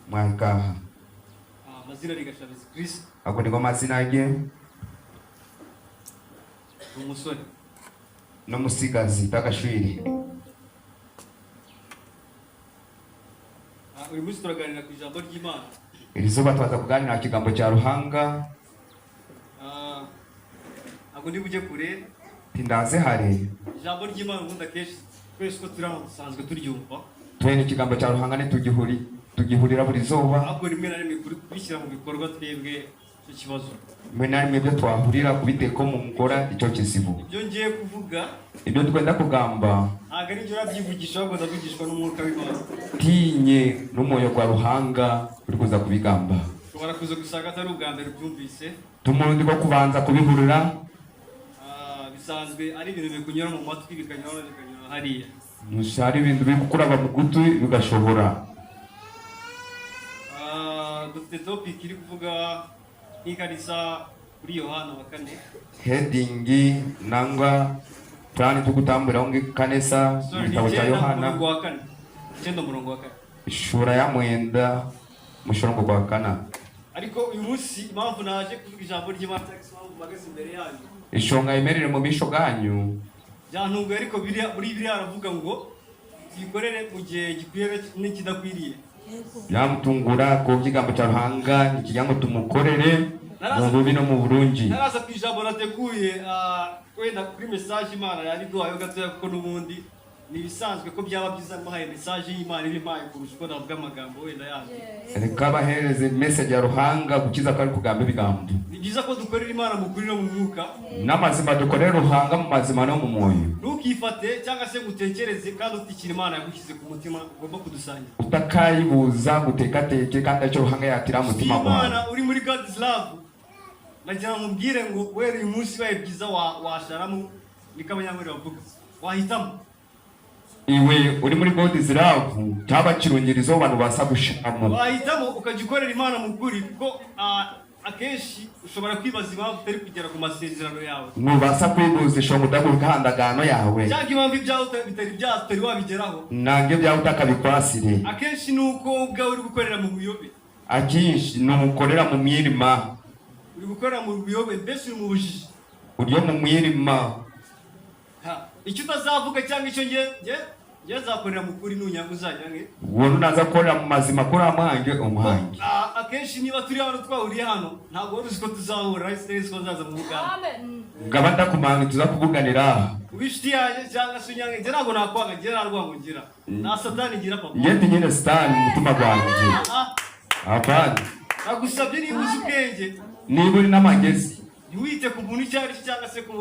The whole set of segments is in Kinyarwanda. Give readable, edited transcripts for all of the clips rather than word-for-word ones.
Mwakaha. Mazina ni Gashabizi Chris. Ako niko mazina ye. Umusore. No musigazi takashwiri. Uyu munsi turaganira ku ijambo ry'Imana. Iri zuba twaza kuganira kigambo cya Ruhanga. Ako ndi buje kure. Tindaze hari. Ijambo ry'Imana nkunda keshi twese ko turasanzwe turyumva. Twene kigambo cya Ruhanga ne tugihurira buri zuba. Ako rimwe na rimwe kubishyira mu bikorwa twebwe cyo kibazo. Mwe na rimwe byo twahurira kubiteko mu mukora icyo kizibu. Ibyo ngiye kuvuga ibyo twenda kugamba agari cyo rabyivugisha ahubwo ndavugishwa n'umwuka w'Imana. Tinye n'umoyo kwa Ruhanga uri kuza kubigamba. Ushobora kuza gusanga atari ubwa mbere byumvise. Tumurundi ko kubanza kubihurira. Bisanzwe ari ibintu bikunyura mu matwi bikanyura hariya. Mushari ibintu bikukuraba mu gutwi bigashobora. Dufite topic iri kuvuga ikanisa kuri Yohana wa 4. Heading nangwa plani tukutambura onge kanisa gitabo cya Yohana. Cyenda murongo wa 4. Ishura ya mwenda mushorongo kwa kana. Ariko uyu munsi impamvu naje kuvuga ijambo ry'Imana cyangwa magaze imbere yanyu. Ishonga imerere mu bisho ganyu. Byantunguye ariko biri aravuga ngo yikorere mu gihe gikwiye n'ikidakwiriye. Byamutungura ko kigambo cya Ruhanga nikigambo tumukorere mu bubi no mu Burungi. Naraza kwijambo nateguye wenda kuri message Imana yari duhaye gatoya kuko nubundi nibisanzwe ko byaba byiza muhaye message y'Imana ibimpaye kurusha ko navuga amagambo wenda yanyu. Reka bahereze message ya Ruhanga gukiza kandi kugamba bigambo. Ni byiza ko dukorera Imana mu kuri no mu mwuka. N'amazima dukorera Ruhanga mu mazima no mu moyo. Ntukifate cyangwa se gutekereze kandi utikira Imana yagushyize ku mutima ugomba kudusangira. Utakayibuza gutekateke kandi cyo Ruhanga yatira mutima wawe. Imana uri muri God's love. Nagira mubwire ngo wera uyu munsi baye byiza washaramo nikabanyamwere bavuga. Wahitamo. Iwe uri muri God's love cyaba kirungirizo abantu basa gushamo. Wahitamo ukagikorera Imana mu kuri kuko akenshi ushobora kwibaza impamvu utari kugera ku masezerano yawe. Nubasa kwibuza shongo ndaguhandagano yawe. Cyangwa impamvu ibyawe bitari byatari wabigeraho. Nange byawe utakabikwasire. Akenshi nuko ubwawe uri gukorera mu buyobe. Akenshi nukorera mu mwirima. Uri gukorera mu buyobe mbese mu bujiji. Uriyo mu mwirima. Icyo utazavuga cyangwa icyo nge zakorera mu kuri nunyanguzanyange. Wowe naza korera mu mazima kuri amange umuhangi. Akenshi niba turi hano twahuriye hano ntabwo wari uzi ko tuzahura ese ko nzaza mu bugamba. Ngaba ndakumanga tuzakuvuganira. Ubishiti yaje cyangwa se unyange nge ntabwo nakwanga nge narwango ngira. Na satani ngira papa. Yende nyine satani mutima gwanjye. Apana. Nagusabye niba uzi ubwenge. Niba uri n'amagezi. Ntiwite ku muntu cyari cyangwa se ku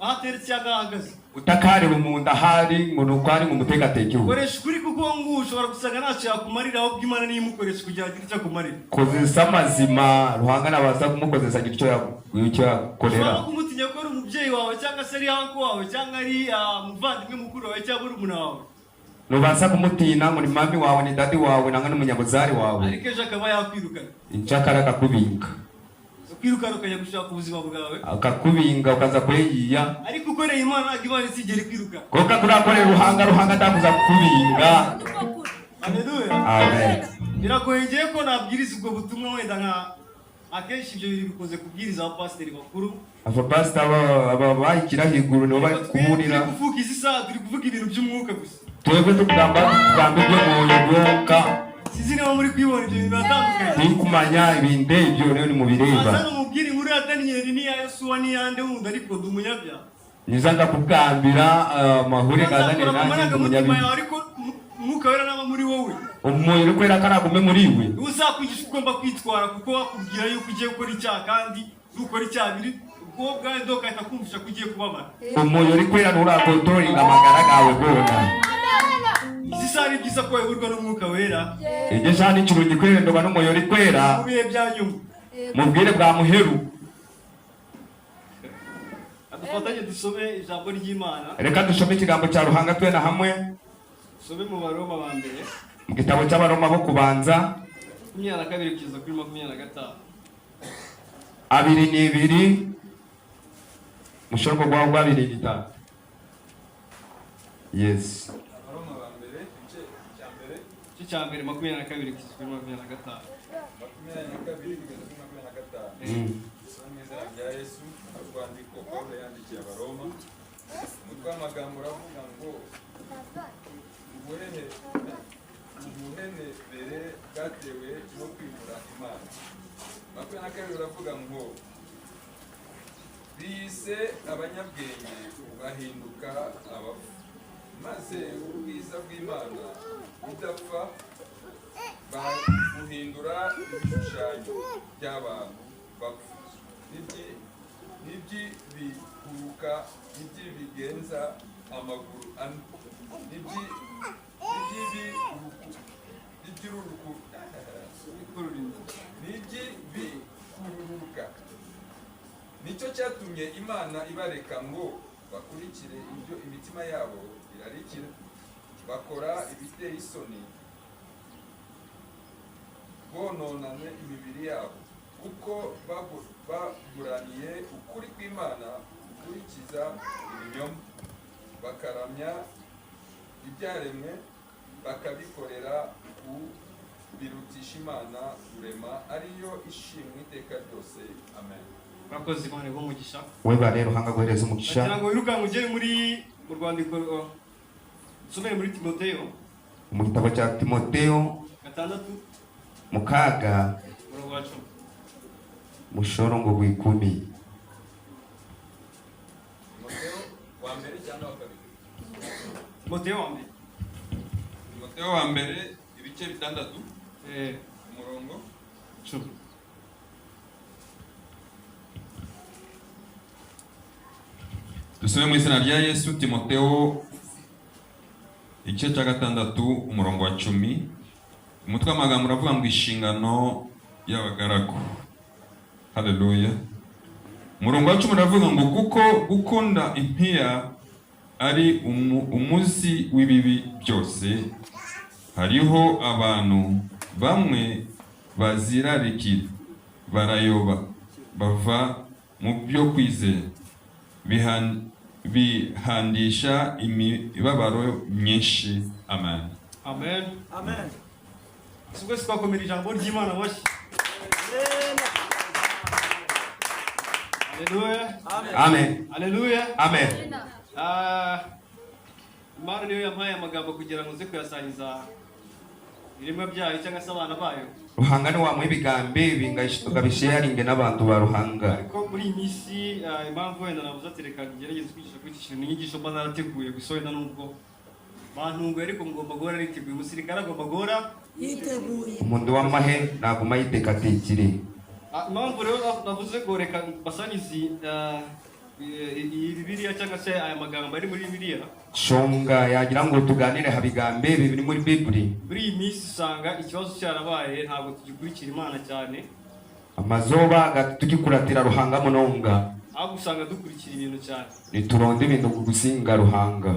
ahateretse cyangwa ahagaze. Utakareba umuntu ahari ngo nukwari mu mutegateke. Koresha kuri kuko ngo ushobora gusanga ntacyo yakumarira aho bw'Imana nimukoresha kugira ngo icyo kumarira. Kozesa amazima Ruhanga nabaza kumukozesa icyo yakorera. Ushobora kumutinya ko ari umubyeyi wawe cyangwa se ari hanko wawe cyangwa ari muvandimwe mukuru wawe cyangwa urumuna wawe. Nubasa kumutina muri mami wawe ni dadi wawe nanga n'umunyabuzari wawe. Ariko ejo akaba yakwirukana. Inchakara kakubinga. Kwirukana ukajya gushaka ubuzima bwawe. Akakubinga ukaza kweyiya. Ariko ukoreye Imana Imana isigere kwiruka. Koka kurakorera Ruhanga ndakuza kubinga. Haleluya. Amen. Birakwegeye ko nabwiriza ubwo butumwa wenda nka akenshi ibyo bikunze kubwiriza abapasiteri bakuru. Abapasita bayikira higuru nibo bari kuburira. Kuvuga izi saa turi kuvuga ibintu by'umwuka gusa. Twebwe tukugamba byo moyoboka. Sizina muri kwibona ibyo bintu batandukanye. Nikumanya ibinde ibyo rero ni mu bireba. Azana mubwiri muri ya Daniel ni ya Yesuwa ni yande wundi ariko ndumunyabya. Nizanga kugambira mahure gazane nanjye umunyabya. Ariko mwuka wera naba muri wowe. Umoyo uri kwera karagume muri we. Uzakwigisha ugomba kwitwara kuko wakubwira yuko ugiye gukora icyaha kandi ukora icyaha biri ubwo bwawe ndoka itakumvisha kugiye kubabara. Umoyo uri kwera nurakontrolinga amagara gawe gona. Isisari byiza ko yurwa n'umwuka wera. Ije cyane kirungi kwirendwa n'umoyo uri kwera. Mubiye byanyuma. Mubwire bwa muheru. Adufatanye dusome ijambo ry'Imana. Reka dusome ikigambo cya Ruhanga twena hamwe. Some mu Baroma ba mbere. Mu gitabo cy'Abaroma bo kubanza 22 kugeza kuri 25. 2:2 mushoroko gwa 2:3. Yes. cya mbere 22 kugeza kuri 25. 22 kugeza kuri 25. Mu izina rya Yesu, urwandiko Pawulo yandikiye Abaroma, umutwe w'amagambo uravuga ngo ubuhenebere bwatewe no kwimura Imana. 22 uravuga ngo bise abanyabwenge bahinduka abapfu, maze ubwiza bw'Imana budapfa baguhindura ibishushanyo by'abantu bapfa, n'iby'ibiguruka, n'iby'ibigenza amaguru ane, n'iby'ibikururuka. Nicyo cyatumye Imana ibareka ngo bakurikire ibyo imitima yabo irarikira, bakora ibiteye isoni, bononane imibiri yabo, kuko baguraniye ukuri kw'Imana gukurikiza ibinyoma, bakaramya ibyaremwe, bakabikorera kubirutisha Imana rurema, ariyo ishimwe iteka ryose. Amen. Murakoze Imana umugisha. Weba rero hanga guhereza umugisha. Kugira ngo wirukange ugere mu rwandiko nsomere muri Timoteyo. Mu gitabo cya Timoteyo 6 mukaga murongo wa 10. Mushorongo gw'ikumi. Timoteyo wa mbere cyangwa wa kabiri? Timoteyo wa mbere. Timoteyo wa mbere ibice 6 umurongo 10. Dusome mu izina rya Yesu. Timoteyo igice cya 6 umurongo wa 10. Umutwe w'amagambo uravuga ngo inshingano y'abagaragu. Haleluya. Umurongo wa 10 uravuga ngo kuko gukunda impiya ari umuzi w'ibibi byose, hariho abantu bamwe bazirarikira, barayoba, bava mu byo kwizera, bihandisha imibabaro myinshi. Amen. Amen. Amen. Sibwo twakomera ijambo ry'Imana bashyi. Haleluya. Amen. Haleluya. Amen. Imana niyo yampaye amagambo kugira ngo nze kuyasangiza iremwa byayo cyangwa se abana bayo. Ruhanga ni wamwe ibigambe bingashituka bisharinge n'abantu ba Ruhanga. Ariko muri iyi minsi impamvu wenda navuze ati reka ngerageze kwigisha kuri iki kintu n'inyigisho mba narateguye gusa wenda nubwo bantunguye, ariko ngomba guhora niteguye. Umusirikare agomba guhora yiteguye. Umuntu w'amahe naguma yitekatekire. Impamvu rero navuze ngo reka basangize iyi Bibiliya cyangwa se aya magambo ari muri Bibiliya. Shonga yagira ngo tuganire habigambe bibiri muri Bibuli. Muri iyi minsi usanga ikibazo cyarabaye, ntabwo tugikurikira Imana cyane. Amazoba tugikuratira Ruhanga munonga. Ahubwo usanga dukurikira ibintu cyane. Nituronde ibintu gusinga Ruhanga.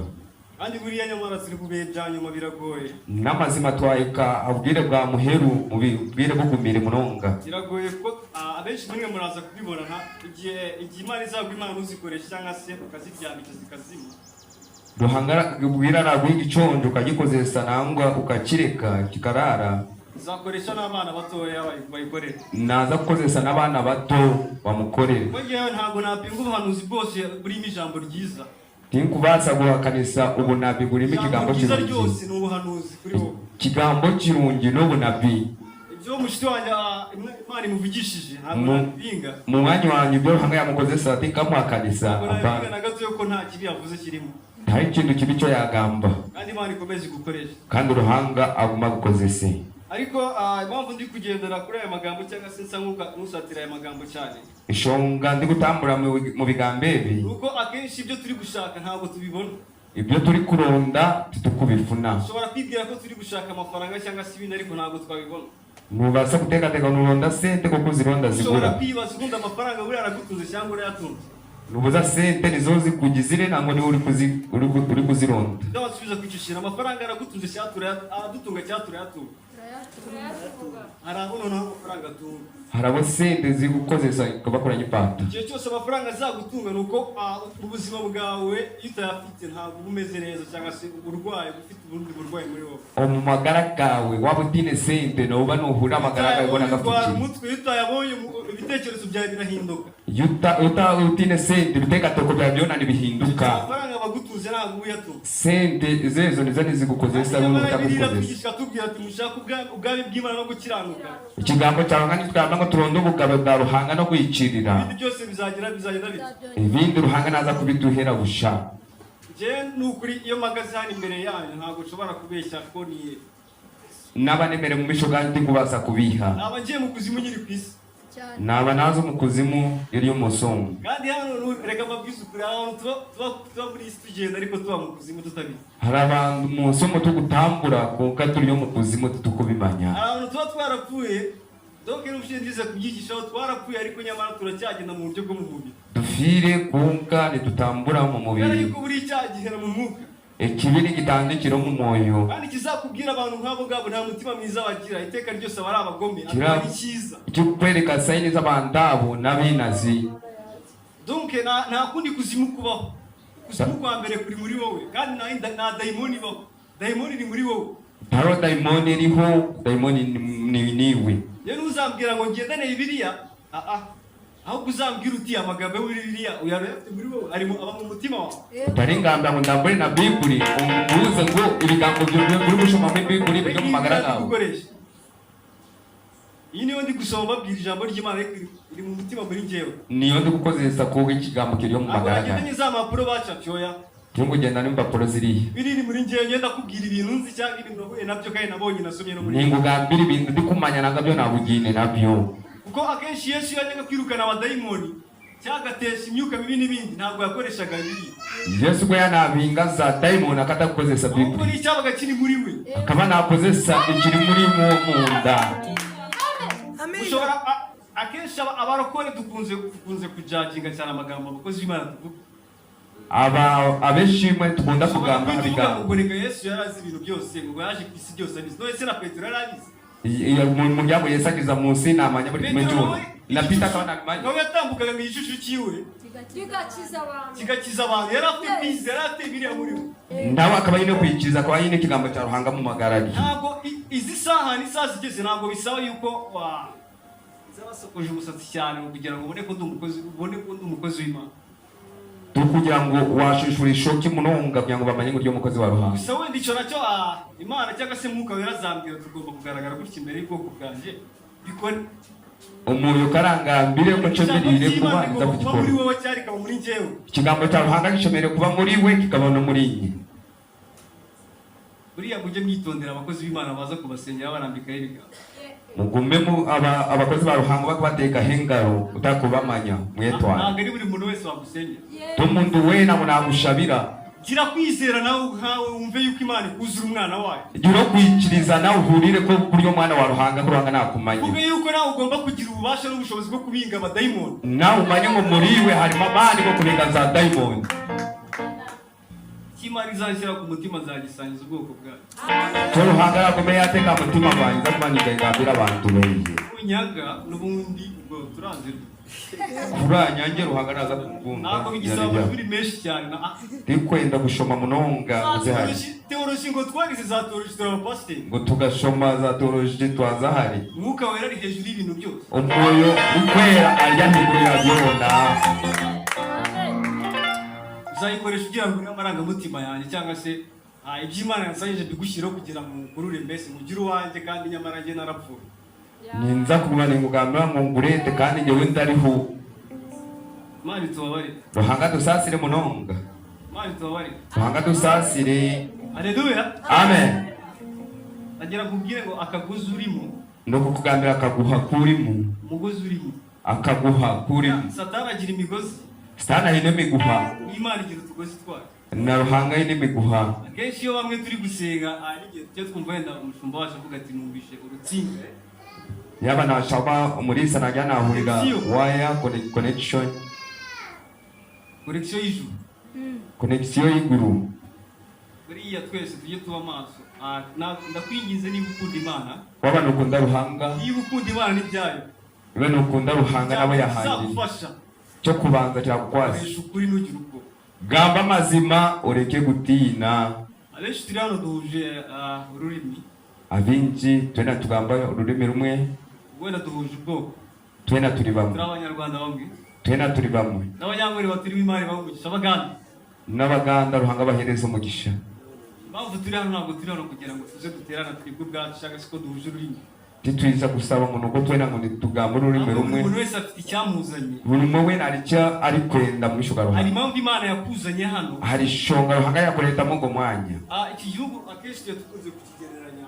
Kandi buriya nyamara turi kubihe bya nyuma biragoye. N'amazima twayika abwire bwa muheru mubwire bugumire munonga. Biragoye ko abenshi muri mwe muraza kubibona igihe Imana izagwa Imana uzikoresha cyangwa se ukaziryamika zikazima. Ruhanga bwira nagwe igiconjo ukagikozesa nangwa ukakireka kikarara. Zakoresha n'abana batoya bayikorera. Naza kukozesa n'abana bato bamukorera. Mwewe ntabwo napinga ubuhanuzi bwose burimo ijambo ryiza. Tinkubasa guhakanisa ubunabi burimo ikigambo kirungi. Cyose ni ubuhanuzi kuri wowe. Kigambo kirungi n'ubunabi. Ibyo mushiti wanjye Imana imuvugishije ntabwo napinga. Mu mwanya wanyu byo Ruhanga yamukozesa tinkamuhakanisa. Apana na gato yuko nta kibi yavuze kirimo. Hari ikintu kibi cyo yagamba. Kandi Imana ikomeze gukoresha. Kandi Ruhanga aguma gukozese. Ariko impamvu ndi kugendera kuri aya magambo cyangwa se nsa nkusatira aya magambo cyane. Ishonga ndi gutambura mu bigambe bi. Nuko akenshi ibyo turi gushaka ntabwo tubibona. Ibyo turi kuronda tukubifuna. Ushobora kwibwira ko turi gushaka amafaranga cyangwa se ibindi, ariko ntabwo twabibona. Nubasa kutekateka nuronda sente ko kuzironda zigura. Ushobora kwibaza ukunda amafaranga buri aragutunze cyangwa urayatunze. Nubuza sente nizo zikugizire nango ni uri kuzironda. Ndabasubiza kwicishira amafaranga aragutunze cyatura adutunga cyatura yatunga. Harabuno naho amafaranga zabatunga. Harabo sente zigukozesa bakoranye ipata. Igihe cyose amafaranga azagutunga nuko ubuzima bwawe utayafite ntabwo bumeze neza cyangwa se uburwayi ufite ubundi burwayi muri wowe. Mu magara gawe waba utine sente no uba nuhura amagara gawe ubona gafite. Umutwe utayabonye ibitekerezo byawe birahinduka. Utine sente biteka toko bya byona nibihinduka. Amafaranga bagutuze ntabwo uyatuka. Sente zezo nizo nizigukozesa utagukozesa. Tubwira ati mushaka ubwabi bw'Imana no gukiranuka. Ikigambo cyawe ngani twabanga ngo turonde ubugabe bwa Ruhanga no kwicirira. Ibindi byose bizagenda bite. Ibindi Ruhanga naza kubiduhera busha. Je nukuri iyo magaze hano imbere yanyu ntabwo nshobora kubeshya ko niye. Nabanemere mu misho kandi kubaza kubiha. Naba ngiye mu kuzimu nyiri kwisi. Naba nazo mu kuzimu iri umusongo. Kandi hano reka mabwiza kuri aho tuba muri isi tugenda ariko tuba mu kuzimu tutabizi. Hari abantu mu somo tugutambura kuko turi mu kuzimu tukubimanya. Abantu tuba twarapfuye donc n'ubushingize kubyigishaho twarapfuye ariko nyamara turacyagenda mu buryo bwo mu mubiri. Dufire kunka nitutambura mu mubiri. Ariko buri cyagihera mu mwuka. Ekibiri gitandikiro mu moyo. Kandi kizakubwira abantu nk'abo ngabo nta mutima mwiza bagira iteka ryose bari abagome atari cyiza. Icyo kwereka sayini z'abandabo n'abinazi. Donc nta kundi kuzimu kubaho. Kuzimu kwa mbere kuri muri wowe kandi na daimoni baho. Daimoni ni muri wowe. Haro daimoni iriho, daimoni ni niwe. Yenu uzambwira ngo ngendane Bibiliya aho kuzambwira uti amagambo yo muri Bibiliya uyarefite muri wowe arimo aba mu mutima wawe. Utaringamba ngo ndambure na Bibiliya umubuze ngo ibigambo byo muri gushoma muri Bibiliya byo mu magara yawe. Iyi niyo ndi gusoma babwira ijambo ry'Imana iri mu mutima muri njyewe. Niyo ndi gukozesa ko ikigambo kiri mu magara yawe. Abagenda za mapuro bacapyoya. Tungo genda n'impapuro ziri. Biri muri njyewe ngenda kubwira ibintu nzi cyangwa ibintu nahuye nabyo kandi nabonye nasomye no muri. Ningugambira ibintu ndikumanya nangabyo nabugine nabyo. Kuko akenshi Yesu yajyaga kwirukana abadayimoni cyagatesha imyuka mibi n'ibindi ntabwo yakoreshaga Bibiliya. Yesu ko yanabinga za daimoni akatakozesa Bibiliya. Kuko icyabaga kiri muri we. Akaba nakozesa ikiri muri munda. Ushobora akenshi abarokore dukunze kujajinga cyane amagambo abakozi b'Imana tuvuga. Abeshimwe tukunda kugamba bigambo. Ubwo reka Yesu yarazi ibintu byose ngo yaje ku isi byose abizi. None se na Petero yarabizi. Mu byabo Yesu agiza munsi namanya buri kimwe cyose. Na Peter akaba nabimanya. Nawe yatambukaga mu gishushu cyiwe. Kigakiza abantu. Yarafite bize, yarafite Bibiliya muri we. Ndawe akaba yine kwikiriza akaba yine kigambo cya Ruhanga mu magaragi. Ntabwo izi saha ni saa zigeze ntabwo bisaba yuko zabasokoje umusatsi cyane kugira ngo ubone ko ndi umukozi w'Imana. Kugira ngo washushura ishoki munonga kugira ngo bamenye ngo ryo mukozi wa Ruhanga. Gusa wenda icyo nacyo Imana cyangwa se Mwuka Wera azambwira tugomba kugaragara gutya imbere y'ubwoko bwanjye bikore. Umuntu karangambire ko cyomirire kubanza kuba muri wowe cyari kaba muri njyewe. Ikigambo cya Ruhanga gishomere kuba muri we kikabona muri njye. Buriya mujye mwitondera abakozi b'Imana baza kubasengera barambikaho ibiganza. Mugume abakozi ba Ruhanga bakbateka hengaro utakubamanya mwetwa. Ntabwo ari buri muntu wese wagusengera. Tumuntu we nabo nagushabira. Gira kwizera nawe wumve yuko Imana ikuzura umwana wayo. Gira kwikiriza nawe uhurire ko kuri yo mwana wa Ruhanga Ruhanga nakumanye. Kuko yuko nawe ugomba kugira ububasha n'ubushobozi bwo kubinga abadayimoni. Nawe umanye ngo muriwe harimo abandi bo kubinga za dayimoni. Imana izashyira ku mutima zagisangiza ubwoko bwayo. Cyo Ruhanga yakomeye yateka mutima wanjye zakumanyika ingambira abantu beye. Unyaga n'ubundi ubwo turanze. Turanyange Ruhanga naza kumvumba. Nako bigisaba biri menshi cyane na ndikwenda gushoma munonga uzehari. Teoloji ngo twarize za teoloji turabapasiteri. Ngo tugashoma za teoloji twazahari. Mwuka Wera ari hejuru y'ibintu byose. Umwoyo ukwera aryahigurira byona. Uzayikoresha ugira ngo n'amarangamutima yanjye cyangwa se iby'Imana yansanyije bigushyiraho kugira ngo mukurure mbese mugire uwanjye kandi nyamara njye narapfuye. Ninza kumwana ingugambira ngo ngurete kandi njyewe ndariho. Mani tubabare. Ruhanga dusasire munonga. Mani tubabare. Ruhanga dusasire. Haleluya. Amen. Agira kubwire ngo akaguzi urimo. No kukugambira akaguha kurimo. Umugozi urimo. Akaguha kurimo. Satani agira imigozi. Satani hine miguha. Imana igira utugozi twayo. Na Ruhanga hine miguha. Akenshi iyo bamwe turi gusenga cyo twumva wenda umushumba wacu avuga ati numvishe urutsinga. Yaba nashaba umurisa najyana ahurira wire connection. Connection y'ijuru. Connection y'iguru. Buriya twese tujye tuba maso ndakwingize niba ukunda Imana wabana ukunda Ruhanga niba ukunda Imana n'ibyayo bene ukunda Ruhanga nabo yahangiye bizagufasha cyo kubanza cyagukwaza koresha ukuri n'ugira ubwo gamba amazima ureke gutina abenshi turi hano duhuje ururimi abinji twena tugamba ururimi rumwe wenda duhuje ubwoko twena turi bamwe turi abanyarwanda bamwe twena turi bamwe n'abanyangore baturi Imana bamugisha abaganda n'abaganda Ruhanga bahereza umugisha impamvu turi hano ntabwo turi hano kugira ngo tuze duterana twebwe ubwacu cyangwa se ko duhuje ururimi titwiza gusaba umuntu uko twena ngo nitugamba ururimi rumwe umuntu wese afite icyamuzanye buri umwe we naricyo ari kwenda mwishuka Ruhanga hari impamvu Imana yakuzanye hano hari shonga Ruhanga yakoretamo ngo mwanya iki gihugu akenshi iyo tukunze kukigereranya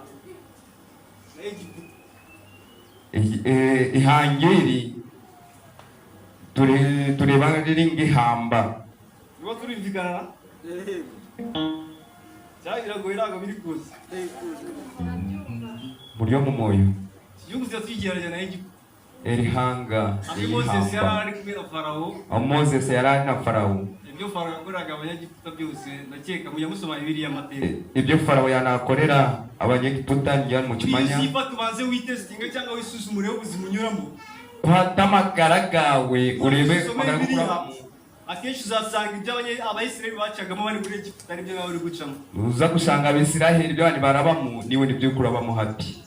na Egiputa ihangeri tureba riri ngihamba niba turumvikana cyagiragoye ntabwo biri kuza buryo mu moyo igihugu cyo tukigereranya na Egiputa erihanga Moses yari ihamba ari kumwe na Farawo Moses yari ari na Farawo ibyo Farawo yakoraga abanyagiputa byose ndakeka mujya musoma Bibiliya amateka ibyo Farawo yanakorera abanyegiputa njya mu kimanya wizifa tubanze witestinga cyangwa wisuzumure ubuzima unyuramo kwatamagara gawe urebe akenshi uzasanga ibyo abayisiraheli bacagamo bari muri Egiputa aribyo nawe uri gucamo uza gusanga abisiraheli ibyo bandi barabamo niwe nibyo kurabamo hapi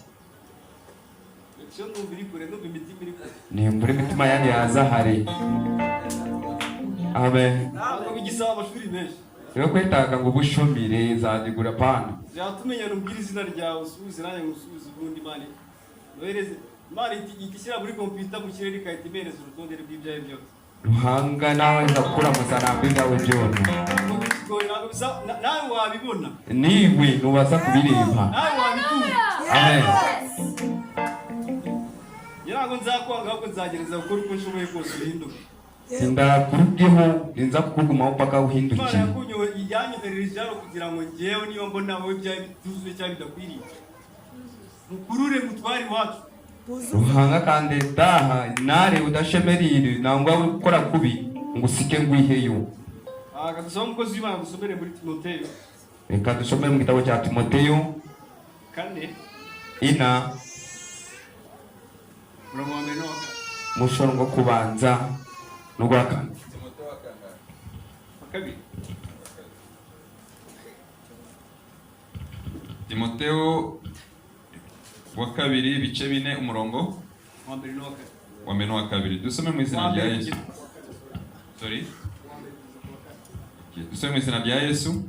ni muri mitima yani yazahari amen ntabwo bigisaba amashuri menshi rero kwetaka ngo ubushomire zadigura pana zatumenya n'ubwira izina ryawe usubize nanjye ngusubize ubundi Imana nohereze Imana itishyira muri computer mu kirere ikahita imereza urutonde rw'ibyawe byose Ruhanga nawe ndakura musanambi gawe byona nawe wabibona niwe nubaza kubireba nawe wabitura amen yarago nzakwanga ahubwo nzagereza gukora uko nshoboye kose uhinduke ndakurugeho nza kugumaho paka Imana uhindukiye yakunyoye yanyohereje hano kugira ngo ngewe niba mbona wowe byawe bituzuye cyangwa bidakwiriye mukurure mutware iwacu Ruhanga kandi daha nare udashemerire nangwa ukora kubi ngo usike ngwiheyo dusoma umukozi w'Imana dusomere muri Timoteyo reka dusomere mu gitabo cya Timoteyo 4 ina mushongo kubanza n'ugwakana Timoteyo wa kabiri ibice 4 umurongo wa mbere wa kabiri dusome mu izina rya Yesu dusome mu izina rya Yesu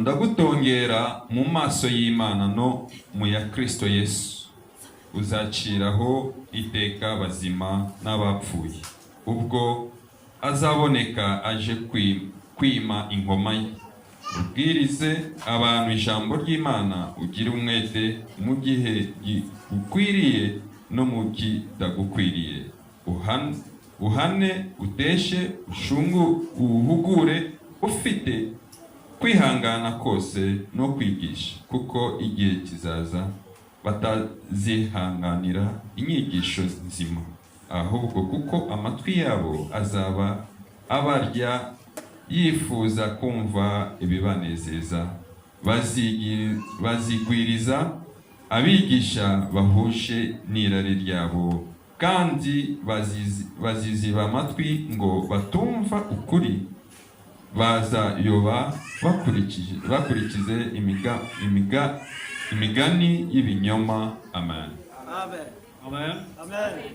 ndagutongera mu maso y'Imana no mu ya Kristo Yesu uzaciraho iteka bazima n'abapfuye ubwo azaboneka aje kwima ingoma ye ubwirize abantu ijambo ry'Imana ugire umwete mu gihe ukwiriye no mu kidagukwiriye uhane uteshe uhugure ufite kwihangana kose no kwigisha kuko igihe kizaza batazihanganira inyigisho nzima ahubwo kuko amatwi yabo azaba abarya yifuza kumva ibibanezeza bazigwiriza abigisha bahushe n'irari ryabo kandi baziziba amatwi ngo batumva ukuri bazayoba bakurikize imigani y'ibinyoma amen amen amen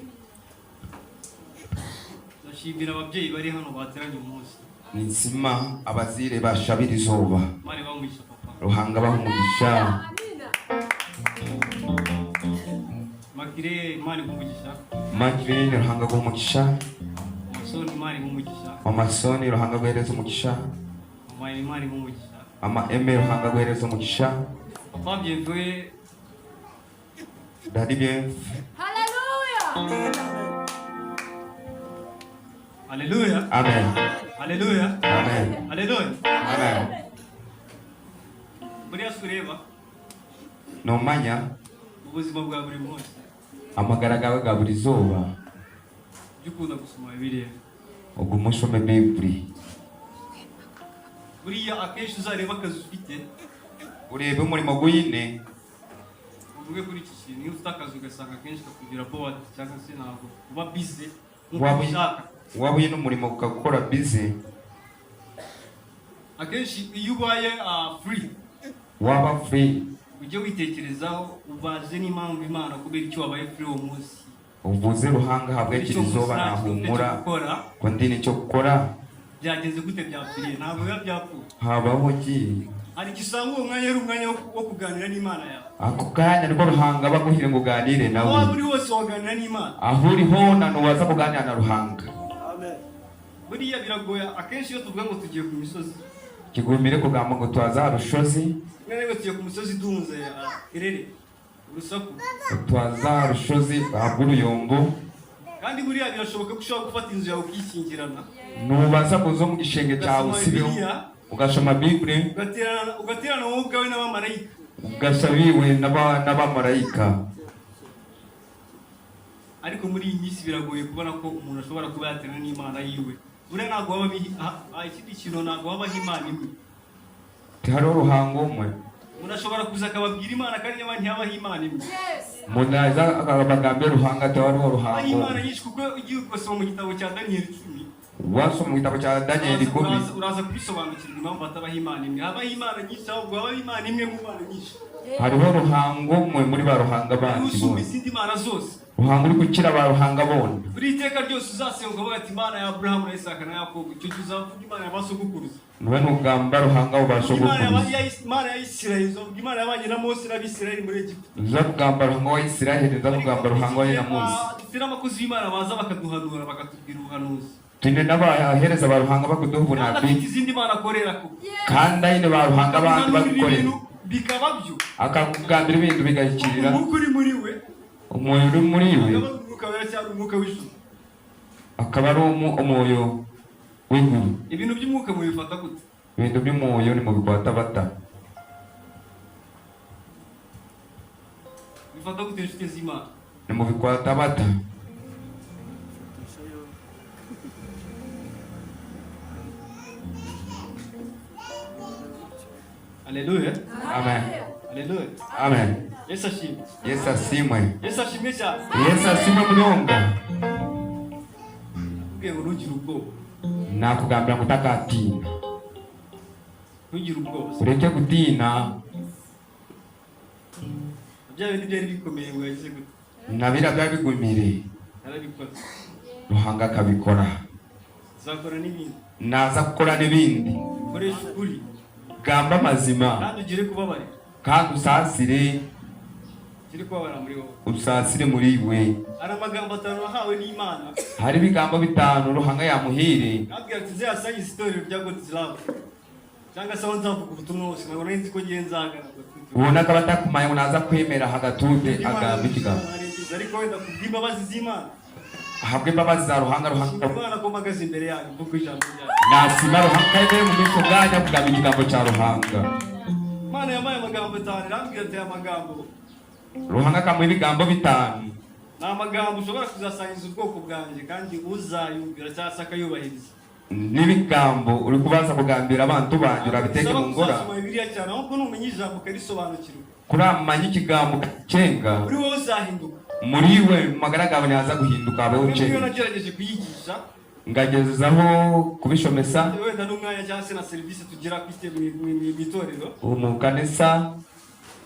ndashimira ababyeyi bari hano bateranye umunsi nizima abazire bashabira izuba Imana ibamugisha papa Ruhanga bahumugisha Makire Imana ibamugisha Makire Ruhanga guhumugisha Masoni Imana ibamugisha Mama Soni Ruhanga guhereza umugisha Mama Imana ibamugisha Mama Eme Ruhanga guhereza umugisha Papa bienvenue Daddy bien Alléluia Amen Alléluia Amen Alléluia Amen buriya sureba nomanya ubuzima bwa buri munsi amagara gawe ga buri zuba byukunda gusoma Bibiliya ubwo mushome Bible buriya akenshi uzareba akazi ufite urebe umurimo gwine uvuge kuri iki kintu iyo ufite akazi ugasanga akenshi kakugira bored cyangwa se ntabwo uba busy wabuye n'umurimo ukakora busy akenshi iyo ubaye free waba free ujye witekerezaho ubaze n'impamvu Imana kubera icyo wabaye free uwo munsi uvuze ruhanga habwe kirizoba nahumura ko ndi nicyo gukora byagenze gute byapfiriye ntabwo biba byapfuye habaho ki hari gisanga uwo mwanya ari umwanya wo kuganira n'Imana yawe ako kanya niko ruhanga baguhire ngo uganire nawe waba uri hose waganira n'Imana aho uriho na nuwaza kuganira na ruhanga buriya biragoye akenshi iyo tuvuga ngo tugiye ku misozi kigumire kugamba ngo twaza rushozi mwe tugiye ku musozi duhunze irere urusaku twaza rushozi abw'uruyombo kandi buriya birashoboka ko ushobora gufata inzu yawe ukishyingirana nubaza kuzo mu gishenge cyawe sibeho ugasoma Bible ugaterana wowe ubwawe n'abamarayika ugasabiwe n'abamarayika ariko muri iyi minsi biragoye kubona ko umuntu ashobora kuba yaterana n'Imana yiwe buriya ntabwo waba ikindi kintu ntabwo wabaho Imana imwe hariho ruhango umwe umuntu ashobora kuza akababwira Imana kandi nyamara ntihabaho Imana imwe umuntu aza akabagambira ruhanga hariho ruhango Imana nyinshi kuko igiye gusoma mu gitabo cya Daniel 10 wasoma mu gitabo cya Daniel 10 uraza kubisobanukirwa impamvu hatabaho Imana imwe habaho Imana nyinshi ahubwo habaho Imana imwe mu Mana nyinshi hariho ruhango umwe muri ba ruhanga bandi usumba izindi Mana zose ruhango uri gukira ba ruhanga bondi buri iteka ryose uzasenga uvuga ati Imana ya Abrahamu na Isaka na Yakobo icyo uzavuga Imana y'abasogokuruza niwe ntugamba ruhanga w'abasogokuruza Imana ya Isirayeli uzavuga Imana yabanye na Mose n'Abisirayeli muri Egiputa uzakugamba ruhanga wa Isirayeli uzakugamba ruhanga wa Mose dufite n'abakozi b'Imana baza bakaduhanura bakatubwira ubuhanuzi tune n'abahereza ba ruhanga bakuduha ubunabi izindi Mana akorera ko kandi ayine ba ruhanga abandi bagukorera bikaba byo akakugambira ibintu bigahikirira umukuri muri we umuntu uri muri we umwuka w'ijuru akaba ari umwoyo w'ijuru ibintu by'umwuka mu bifata gute ibintu by'umwoyo ni mu bigwatabata bifata gute inshuti z'Imana ni mu bigwatabata Haleluya amen haleluya amen Yesu ashimwe Yesu asimwe Yesu ashimwe cyane Yesu asimwe munyonga ubwiye ngo ntugire ubwoba nakugambira kutakatina ntugire ubwoba ureke gutina bya bindi byari bikomeye ngo yagize gute nabira byabigumire narabikoze ruhanga akabikora uzakora n'ibindi naza gukora n'ibindi koresha ukuri gamba amazima kandi ugire kubabarira kandi usasire ugire kubabarira muri wowe usasire muri we hari amagambo atanu wahawe n'Imana hari ibigambo bitanu ruhanga yamuhire abwira ati nzasangiza itorero rya God's Love cyangwa se aho nzavuga ubutumwa hose ntabwo nzi ko ngiye nzagana ubona ko abatakumaye ngo naza kwemera hagatute agamba ikigambo ariko wenda kubw'imbabazi z'Imana habwe imbabazi za ruhanga Imana ko mpagaze imbere yanyu mvuga ijambo ryayo nasima ruhanga imbere mu mico bwanya kugamba ikigambo cya ruhanga Imana yampaye amagambo atanu irambwira ati aya magambo ruhanga kamuha ibigambo bitanu ni amagambo ushobora kuzasangiza ubwoko bwanjye kandi uzayumvira cyangwa se akayubahiriza n'ibigambo uri kubaza kugambira abantu banjye urabiteke mu ngora uzasoma Bibiliya cyane ahubwo numenya ijambo ukarisobanukirwa kuramanya ikigambo cenga uri wowe uzahinduka muri we magara gawe naza guhinduka abe iyo ucenga nagerageje kuyigisha ngagezaho kubishomesa wenda n'umwanya cyangwa se na serivisi tugira mu itorero mu kanisa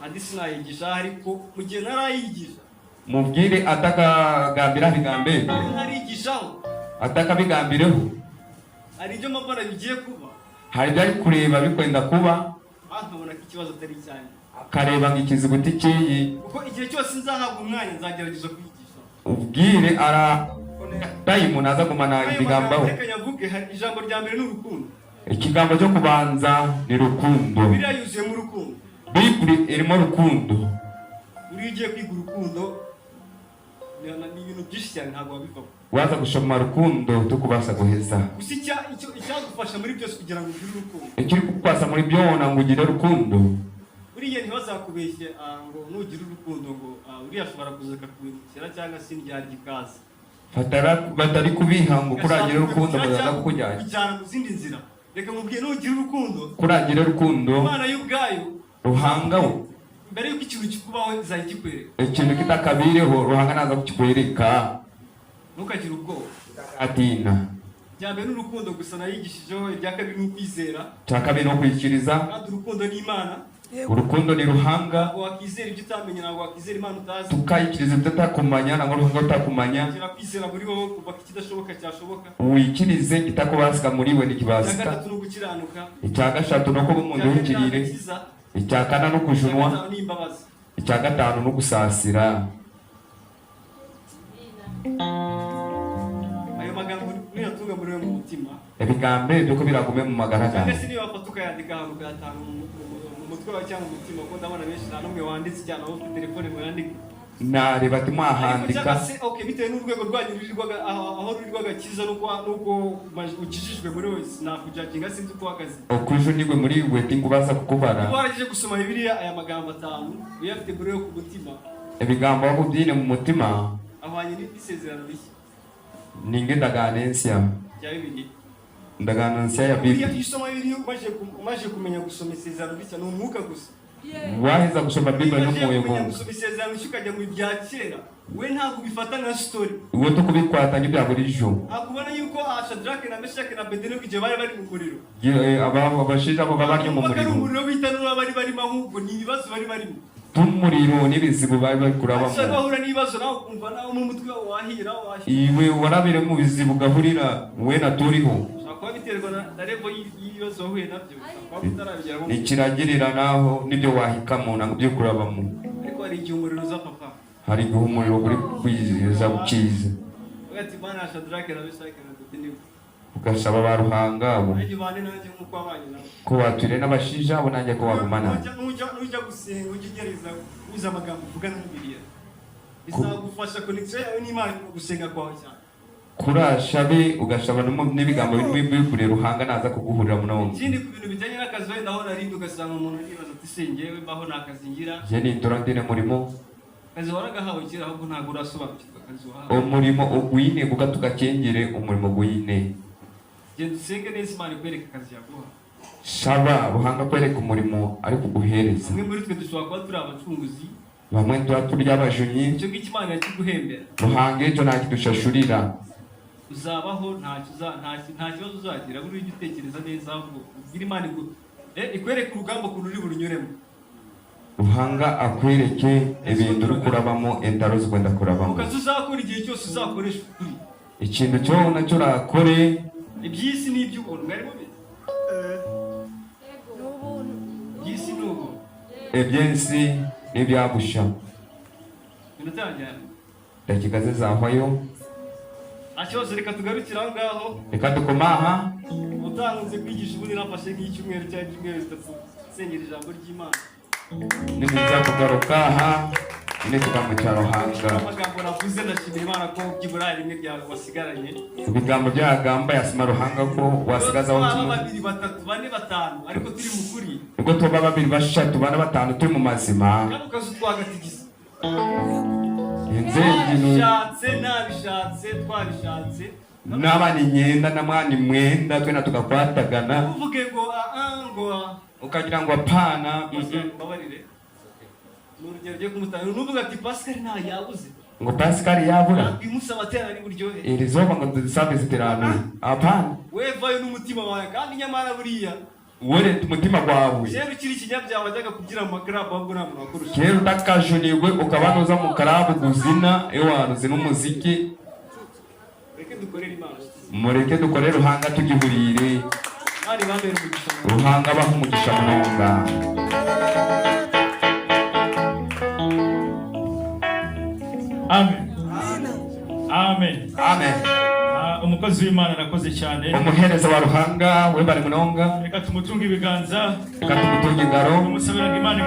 andi sinayigisha ariko mu gihe narayigisha mubwire atakagambira bigambe narigishaho atakabigambireho hari ibyo mbona bigiye kuba hari byari kureba bikwenda kuba nkabona ko ikibazo atari cyane akareba ngo ikizibuti kiyi kuko igihe cyose nzahabwa umwanya nzagerageza kuyigisha ubwire ara dayimu naza gumana ibigambaho reka nyavuge hari ijambo rya mbere ni urukundo ikigambo cyo kubanza ni rukundo Bibiliya yuzuyemo urukundo Bible irimo rukundo uri ugiye kwiga urukundo ni ibintu byinshi cyane ntabwo wabivamo waza gushoma rukundo tukubasha guheza gusa icyagufasha muri byose kugira ngo ugire urukundo ikiri kukwasa muri byona ngo ugire rukundo buriya ntibazakubeshye ngo nugire urukundo ngo uriya ashobora kuza akakubikira cyangwa se ndyarya ikaze batari kubiha ngo kurangire urukundo bazaza kukujyana kujyana mu zindi nzira reka mubwiye nugira urukundo kuragira urukundo Imana y'ubwayo ruhanga mbere yuko ikintu kikubaho izagikwereka ikintu kitakabireho ruhanga naza kukikwereka ntukagire ubwoba atina byambe n'urukundo gusa nayigishijeho ibya kabiri n'ukwizera cyakabiri no kwikiriza kandi urukundo ni Imana urukundo ni ruhanga wakwizera ibyo utamenye ntabwo wakwizera Imana utazi tukayikiriza tutakumanya na ruhanga utakumanya kwizera muri wowe kuva kidashoboka cyashoboka wikirize kitakubasika muri we nikibasika gatatu no gukiranuka icya gatatu no kuba umuntu w'ikirire icya kane no kujunwa icya gatanu no gusasira ayo magambo niyatunga muri we mu mutima ebigambe byo biragume mu magaragara cyangwa se niba wafata ukayandika ahantu gatanu mu mutwe wawe cyangwa mu mutima kuko ndabona benshi nta n'umwe wanditse cyane aho ufite telefone ngo yandike nareba ati mwahandika okay bitewe n'urwego rwanyu rurirwaga aho rurirwaga kiza nuko ukijijwe muri wese nakujakinga sinzi uko wakazi okujo nigwe muri we tingubaza kukubara waragije gusoma Bibiliya aya magambo atanu uyafite muri yo ku mutima ebigambo aho byine mu mutima ahwanye n'isezerano rishya ninge ndaganensya ya Bibiliya ndaganensya ya Bibiliya isoma Bibiliya umaje kumenya gusoma isezerano rishya ni umwuka gusa waheza gusoma Bibiliya no moyo gongo gusoma isezerano ukajya mu bya kera we ntabwo bifata nka story uwo to kubikwata ngibya buri jo akubona yuko Shadrach na Meshach na Abednego igihe bari mu muriro abashija abo bari mu muriro umuriro bitanura bari mahubwo ni ibibazo barimo tumuriro n'ibizibu bari kurabamo ashaka bahura n'ibibazo nawe kumva nawe mu mutwe wahira iwe warabire mu bizibu gahurira we naturiho akwa biterwa na level y'ibibazo wahuye nabyo akwa bitarabigera mu ikiragirira naho nibyo wahikamo ntabwo byo kurabamo ariko hari igihe umuriro za papa hari igihe umuriro uri kwiziza ukiza ugati bana Shadrach na Meshach na Abednego ugasaba baruhanga abo ko wature n'abashija abo nanjye ko wagumana nujya gusenga ugereza uza amagambo uvugana n'Bibiliya bizagufasha connection yawe n'Imana gusenga kwawe cyane kurasha be ugashaba n'ibigambo biri kure ruhanga naza kuguhurira mu nawo ikindi ku bintu bijyanye n'akazi wenda aho narindi ugasanga umuntu yibaza ati sengewe baho nakazi ngira je nindura ndine murimo kazi waragahawe kera ahubwo ntabwo urasobanukirwa kazi wahawe umurimo ugwine gukatukakengere umurimo gwine genda usenge neza Imana ikwereka akazi yaguha shaba ruhanga kwereka umurimo ari kuguhereza bamwe muri twe dushobora kuba turi abacunguzi bamwe turya abajunyi icyo ngicyo Imana yakiguhembera ruhanga ejo ntakidushashurira uzabaho nta kibazo uzagira buri ujye utekereza neza ahubwo ubwira Imana ikwereka urugamba ukuntu uri burunyuremo ruhanga akwereke ibintu uri kurabamo endaro zikwenda kurabamo ukazi uzakora igihe cyose uzakoresha ukuri ikintu cyo nacyo rakore iby'isi ni iby'ubuntu mwari mubizi iby'isi ni ubuntu iby'isi n'ibyagusha biratangira dakika ze zahwayo nta kibazo reka tugarukire aho ngaho reka dukomaha utanze kwigisha ubundi nafashe nk'icyumweru cyangwa ibyumweru bitatu sengera ijambo ry'Imana nibiza kugaruka aha ine tukamuca ruhanga amagambo navuze ndashimira Imana ko byibura rimwe ryawe wasigaranye ibigambo byagamba yasima ruhanga ko wasigaza aho tuba babiri batatu bane batanu ariko turi mu kuri ubwo tuba babiri bashatu bane batanu turi mu mazima kandi ukazi twagatigisa nabishatse twabishatse n'abana inyenda na mwana imwenda twena tugakwatagana uvuge ngo ukagira ngo apana babarire n'urugero ryo kumutanga nuvuga ati Pascal nta yabuze ngo Pascal yabura bimusaba atera ari buryohe iri zoba ngo dusabe ziterano apana wevayo n'umutima wawe kandi nyamara buriya wore umutima gwawe cyero kiri kinyabyawe wajyaga kugira mu club ahubwo nta muntu wakurusha cyero utakajunirwe ukabanoza mu club guzina ewanuze n'umuziki mureke dukorere ruhanga tugihurire ruhanga baho umugisha munonga amen amen amen umukozi w'Imana nakoze cyane umuhereza wa ruhanga we bari munonga reka tumutunga ibiganza reka tumutunga ingaro tumusabira Imana